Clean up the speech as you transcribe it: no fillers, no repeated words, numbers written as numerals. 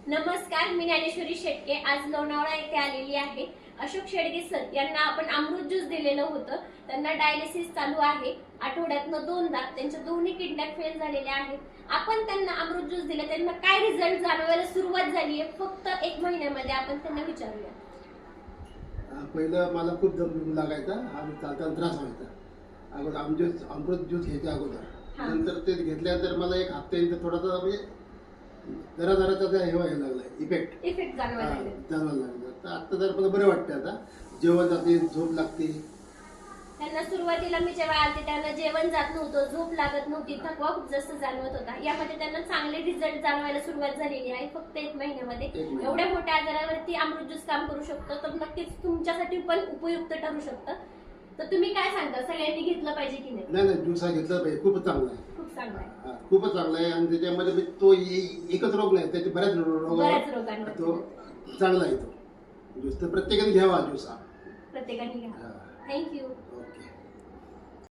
नमस्कार, मी ज्ञानेश्वरी शेटके आज लोणावळा येथे आलेली आहे. अशोक शेडगे सर यांना आपण अमृत ज्यूस दिलेलं होतं. त्यांना डायलिसिस चालू आहे. आठवड्यातनं 2दा त्यांच्या दोन्ही किडन्या फेल झालेल्या आहेत. आपण त्यांना अमृत ज्यूस दिलं, त्यांना काय रिझल्ट जाणवायला सुरुवात झाली आहे फक्त 1 महिन्यामध्ये. आपण त्यांना विचारूया. पहिलं मला खूप दम लागायचा आणि चालताना त्रास व्हायचा. अगोदर अमृत ज्यूस घ्यायच्या अगोदर, नंतर ते घेतल्यानंतर मला एक हप्त्यानंतर थोडासा म्हणजे जरा त्याचा हे व्हायला लागला, इफेक्ट जाणवायला लागला. तर आता जर मला बरं वाटतं. आता जेवण जाते, झोप लागते. त्यांना सुरुवातीला मी जेव्हा आलते त्यांना जेवण जात नव्हतं, झोप लागत नव्हती, थकवा खूप जास्त जाणवत होता. यामध्ये त्यांना चांगले रिझल्ट जाणवायला सुरुवात झालेली आहे फक्त 1 महिन्यामध्ये. एवढ्या मोठ्या आजारावरती अमृत ज्यूस काम करू शकतो, तर नक्कीच तुमच्यासाठी पण उपयुक्त ठरू शकतं. तर तुम्ही काय सांगता, सगळ्यांनी घेतलं पाहिजे की नाही? नाही, ज्यूस हा घेतला पाहिजे. खूपच चांगला आहे. खूप चांगला आहे. खूपच चांगला आहे. आणि त्याच्यामध्ये तो एकच रोग नाही, त्याचे बऱ्याच रोगांवर तो चांगला आहे. तो ज्यूस तर प्रत्येकाने घ्यावा. ज्यूस हा प्रत्येकाने घ्यावा. थँक्यू. ओके.